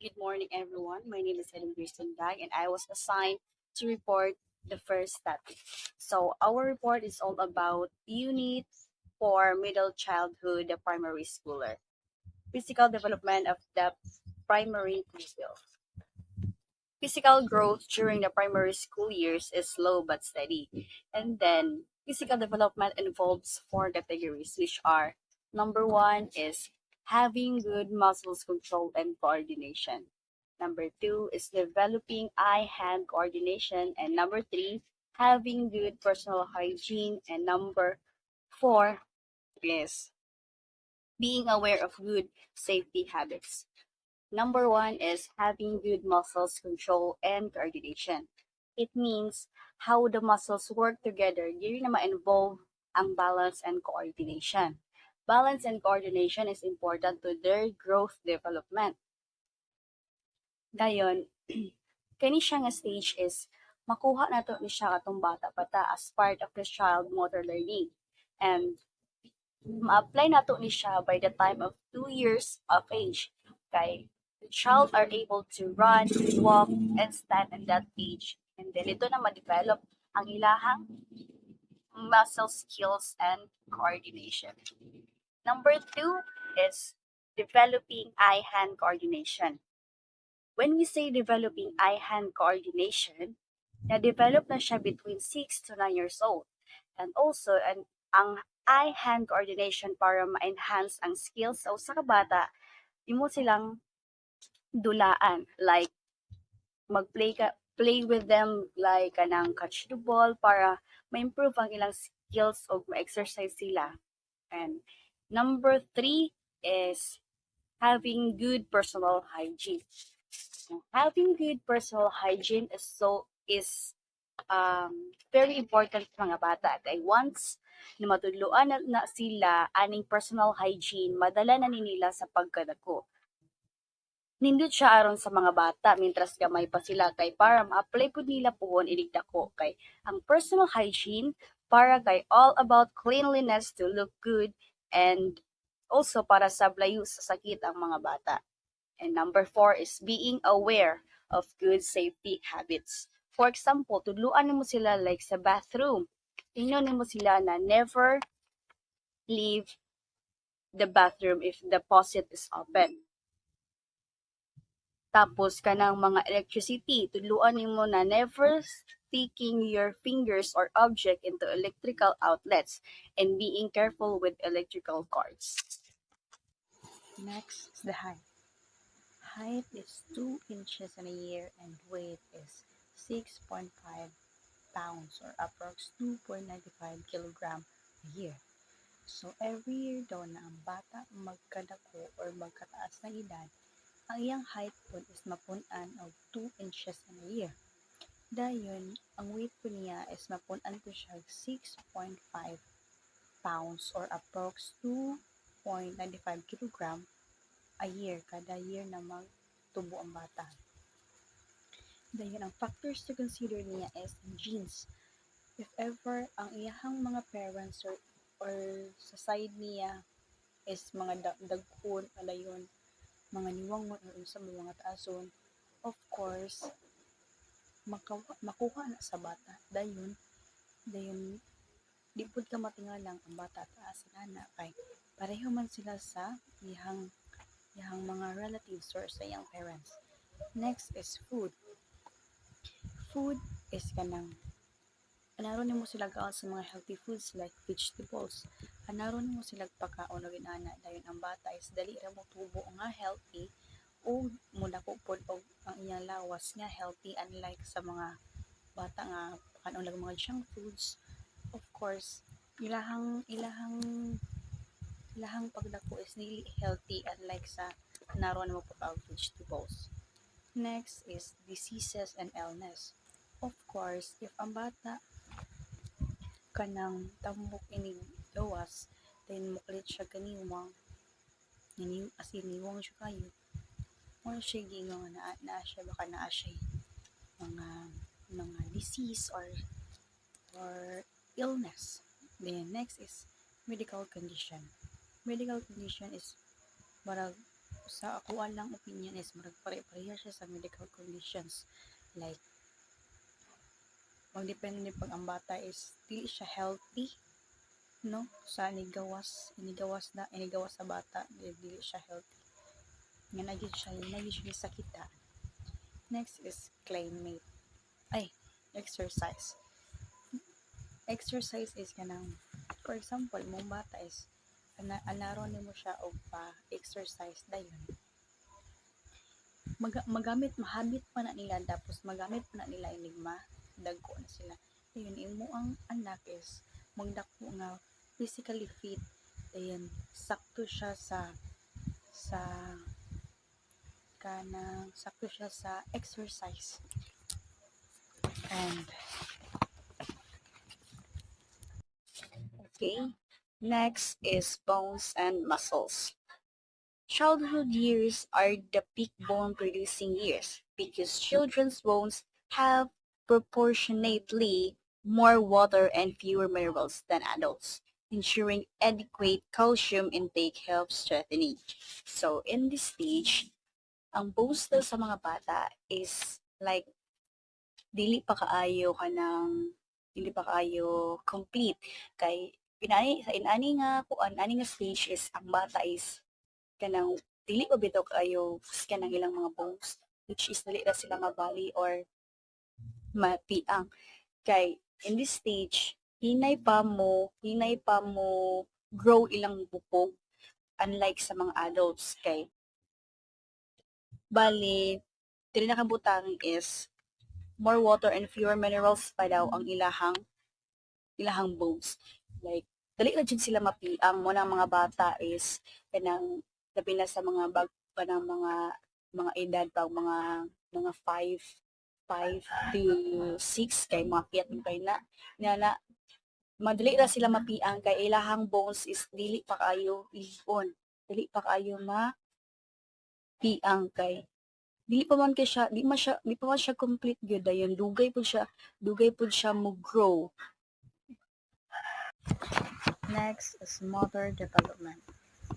Good morning, everyone. My name is Helen Kirsten Dag, and I was assigned to report the first topic. So, our report is all about unit for middle childhood, the primary schooler, physical development of the primary pupil. Physical growth during the primary school years is slow but steady. And then, physical development involves four categories, which are number one is having good muscles control and coordination. Number two is developing eye hand coordination. And number three, having good personal hygiene. And number four is being aware of good safety habits. Number one is having good muscles control and coordination. It means how the muscles work together, diri na ma-involve ang balance and coordination. Balance and coordination is important to their growth development. Dayon, kani siya nga stage is makuha na to ni siya katong bata bata as part of the child motor learning. And ma-apply na to ni siya by the time of 2 years of age. Kay the child are able to run, walk, and stand in that age. And then ito na ma-develop ang ilahang muscle skills and coordination. Number two is developing eye-hand coordination. When we say developing eye-hand coordination, na-develop na siya between 6 to 9 years old. And also, ang eye-hand coordination para ma-enhance ang skills sa usa ka bata, imo silang dulaan. Like, play with them like kanang catch the ball para ma-improve ang ilang skills o ma-exercise sila. And number three is having good personal hygiene. Having good personal hygiene is very important sa mga bata. Kay once na matudloan na sila aning personal hygiene, madala na ni nila sa pagkadako. Nindot siya aron sa mga bata mintras gamay pa sila kay para ma-apply pud nila puhon inig dako kay ang personal hygiene para kay all about cleanliness to look good and also para sa layo sa sakit ang mga bata. And number four is being aware of good safety habits. For example, tudluan mo sila like sa bathroom. Tingnan mo sila na never leave the bathroom if the faucet is open. Tapos kanang mga electricity, tudluan nimo na never sticking your fingers or object into electrical outlets and being careful with electrical cords. Next is the height. Height is 2 inches in a year and weight is 6.5 pounds or approx 2.95 kilogram a year. So every year daw na ang bata magkadako or magkataas na edad, ang iyang height po is mapunan og 2 inches in a year. Dayon, ang weight po niya is mapunan po siya 6.5 pounds or approx 2.95 kilogram a year, kada year na magtubo ang bata. Dahil ang factors to consider niya is genes. If ever ang iyahang mga parents or sa side niya is mga dagkon, alayon, mga niwangon or sa mga taason, of course, makuha na sa bata. Dayon, di pud ka matingalang ang bata taas na na kay pareho man sila sa iyang mga relatives or sa iyang parents. Next is food. Food is kanang anaron nimo sila kaon sa mga healthy foods like vegetables. Anaron nimo sila pagkaon og inana dayon ang bata is dali ra mo tubo nga healthy o mudako pod og ang iyang lawas nga healthy unlike sa mga bata nga kanon lang mga junk foods. Of course, ilahang pagdako is dili healthy unlike sa naron mo pagkaon vegetables. Next is diseases and illness. Of course, if ang bata kanang tambok inig lawas, then muklit siya kaniwang, as in niwang siya kayo, mo siya gingon na siya baka naa siya mga disease or illness. Then next is medical condition. Medical condition is barag sa ako lang opinion is murag pare-pareha siya sa medical conditions. Like, magdepende pag ang bata is dili siya healthy, no? Sa inigawas sa bata, dili siya healthy. Nga naging siya sakita. Next is climate. Ay, exercise. Exercise is kanang, for example, mong bata is anaron nimo siya og pa-exercise dayon. Magamit mahabit pa na nila, tapos magamit pa na nila enigma, dagko na sila. Ayun, imo ang anak is magdako nga physically fit, ayun, sakto siya sa sakto siya sa exercise. And Okay. Next is bones and muscles. Childhood years are the peak bone producing years because children's bones have proportionately more water and fewer minerals than adults. Ensuring adequate calcium intake helps strengthening. So in this stage, ang bones daw sa mga bata is like dili pa kaayo dili pa kaayo complete kay sa inani nga kuan ani nga stage is ang bata is kanang dili pa bitaw kaayo kanang ilang mga bones, which is dili na sila mabali or mapiang kay in this stage hinay pa mo grow ilang bukog, unlike sa mga adults kay bali dili nakabutang is more water and fewer minerals pa daw ang ilahang bones. Like, dali na dyan sila mapiang mo ng mga bata is kanang labi na sa kanang mga edad pa mga 5 to 6 kay mga kiyat kay na madali na sila mapiang kay ilahang bones is dili pa kayo ihon. Dili pa kayo piang kay di pa man siya complete gyud dayon dugay pud siya mo grow. next is motor development.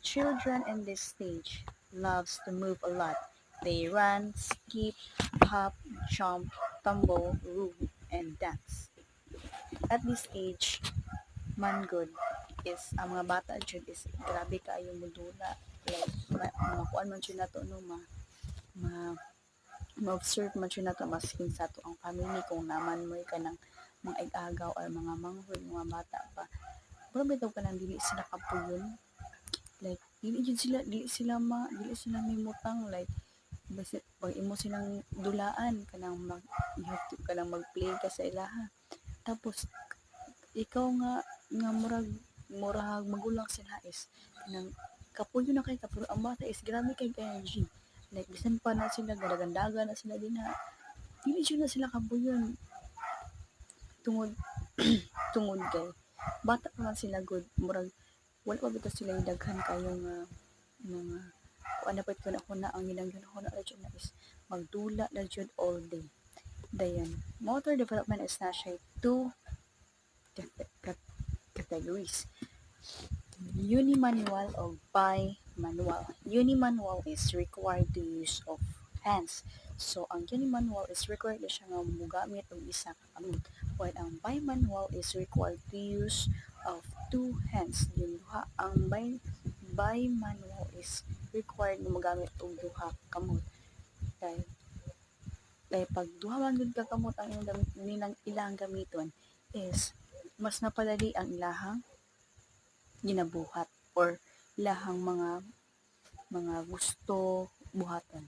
Children in this stage loves to move a lot. They run, skip, hop, jump, tumble, roll, and dance. At this age, man good is ang mga bata jud is grabe kaayo mudula. Like, mga kuan man jud nato no ma-observe man jud nato maskin sa ato ang family kung naman mo kanang mga ig-agaw or mga manghod mga bata pa. Pero bitaw ka nang dili sila kapuyon. Like, dili sila mimutang. Like, basta pag imo silang dulaan kanang you have to kanang mag-play ka sa ilaha. Tapos ikaw nga murag magulang sila is kanang kapuyo na kay pero ang bata is grabe kay energy. Like, bisan pa na sila gadagandaga na sila din na dili na sila kapuyon tungod tungod kay bata pa man sila good, murag wala pa bitaw sila daghan kayo nga mga kuan dapat ko na ang ginagyan ko na is magdula na jud all day. Dayon, motor development is na siya two categories. Unimanual o bimanual. Unimanual is required to use of hands. So, ang unimanual is required na siya nga mugamit og isa ka kamot. While ang bimanual is required to use of two hands. Yung ang bimanual is required na magamit og duha ka kamot. Dahil pag duha man gud ka kamot ang ilang gamiton is mas napadali ang ilahang ginabuhat or ilahang mga gusto buhaton.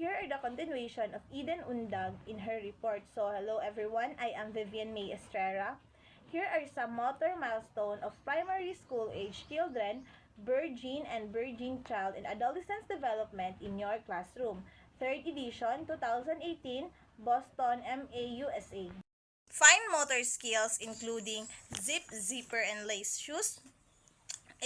Here are the continuation of Eden Undag in her report. So, hello everyone, I am Vivian May Estrera. Here are some motor milestone of primary school age children, Virgin and Virgin Child and Adolescence Development in your classroom. 3rd edition, 2018, Boston, MA, USA. Fine motor skills including zip, zipper, and lace shoes,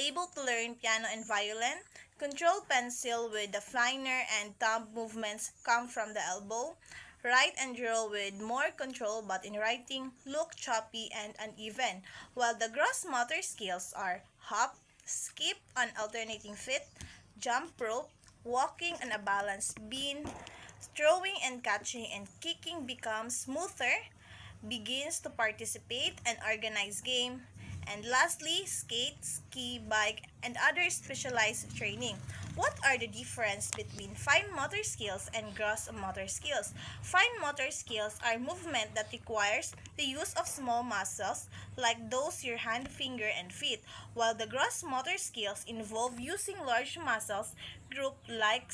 able to learn piano and violin, Control pencil with the finer and thumb movements come from the elbow. Write and draw with more control but in writing look choppy and uneven, while the gross motor skills are hop, skip on alternating feet, jump rope, walking on a balanced beam, throwing and catching and kicking becomes smoother, begins to participate and organize game, and lastly, skate, ski, bike, and other specialized training. What are the difference between fine motor skills and gross motor skills? Fine motor skills are movement that requires the use of small muscles like those your hand, finger, and feet, while the gross motor skills involve using large muscles group like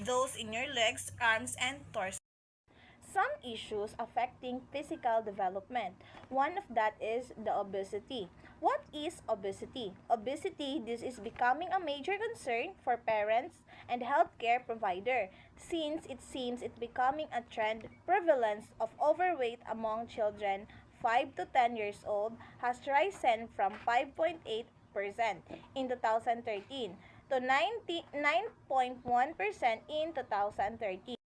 those in your legs, arms, and torso. Some issues affecting physical development. One of that is the obesity. What is obesity? Obesity, this is becoming a major concern for parents and healthcare provider since it seems it's becoming a trend. Prevalence of overweight among children 5 to 10 years old has risen from 5.8% in 2013 to 99.1% in 2013.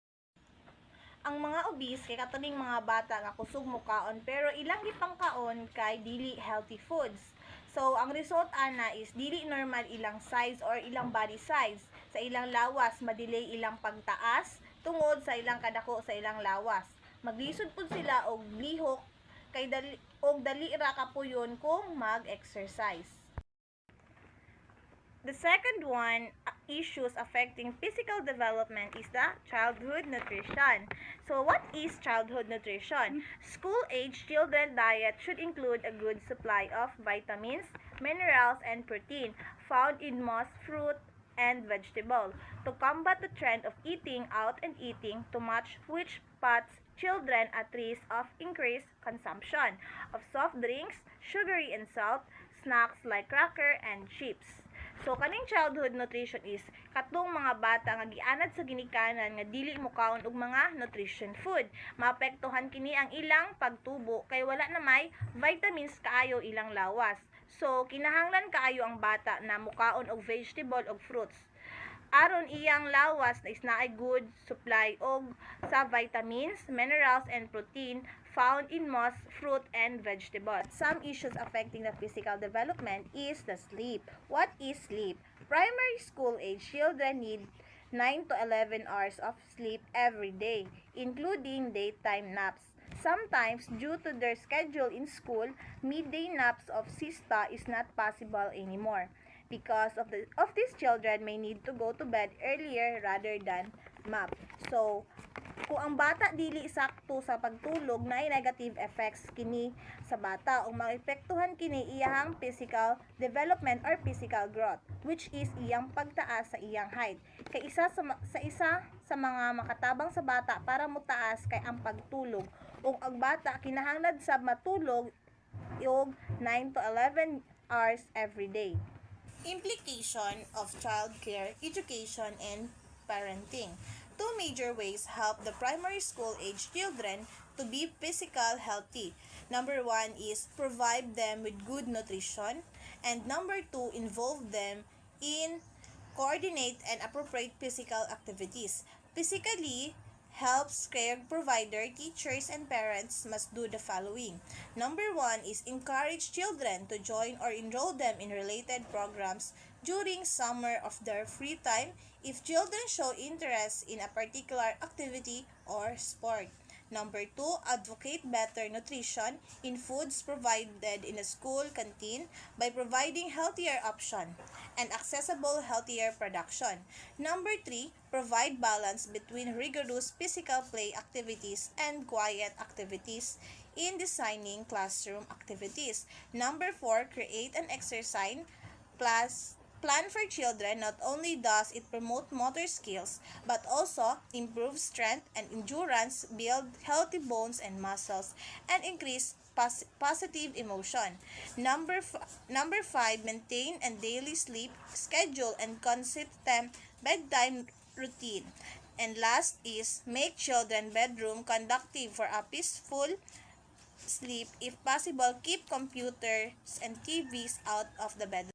Ang mga obese kay katuning mga bata nga kusog mukaon pero ilang gipangkaon kay dili healthy foods. So ang result ana is dili normal ilang size or ilang body size. Sa ilang lawas madelay ilang pagtaas tungod sa ilang kadako sa ilang lawas. Maglisod pud sila og lihok kay dali ra kapuyon kung mag-exercise. The second one, issues affecting physical development is the childhood nutrition. So what is childhood nutrition? School-age children diet should include a good supply of vitamins, minerals, and protein found in most fruit and vegetable to combat the trend of eating out and eating too much, which puts children at risk of increased consumption of soft drinks, sugary and salt, snacks like cracker and chips. So kaning childhood nutrition is katong mga bata nga gianad sa ginikanan nga dili mokaon og mga nutrition food. Maapektuhan kini ang ilang pagtubo kay wala na may vitamins kaayo ilang lawas. So kinahanglan kaayo ang bata na mokaon og vegetable og fruits. Aron iyang lawas na is naay good supply og sa vitamins, minerals and protein found in most fruit and vegetables. Some issues affecting the physical development is the sleep. What is sleep? Primary school age children need 9 to 11 hours of sleep every day, including daytime naps. Sometimes, due to their schedule in school, midday naps of siesta is not possible anymore because of these children may need to go to bed earlier rather than nap. So, kung ang bata dili sakto sa pagtulog na negative effects kini sa bata o maepektuhan kini iyang physical development or physical growth, which is iyang pagtaas sa iyang height. Kay isa sa mga makatabang sa bata para mutaas kay ang pagtulog ug ang bata kinahanglan sa matulog og 9 to 11 hours every day. Implication of child care, education, and parenting. Two major ways help the primary school age children to be physical healthy. Number one is provide them with good nutrition, and number two, involve them in coordinate and appropriate physical activities. Physically, helps care provider, teachers, and parents must do the following. Number one is encourage children to join or enroll them in related programs during summer of their free time if children show interest in a particular activity or sport. Number two, advocate better nutrition in foods provided in a school canteen by providing healthier option and accessible healthier production. Number three, provide balance between rigorous physical play activities and quiet activities in designing classroom activities. Number four, create an exercise plan for children. Not only does it promote motor skills, but also improve strength and endurance, build healthy bones and muscles, and increase positive emotion. Number five, maintain a daily sleep schedule and consistent bedtime routine. And last is make children bedroom conducive for a peaceful sleep. If possible, keep computers and TVs out of the bedroom.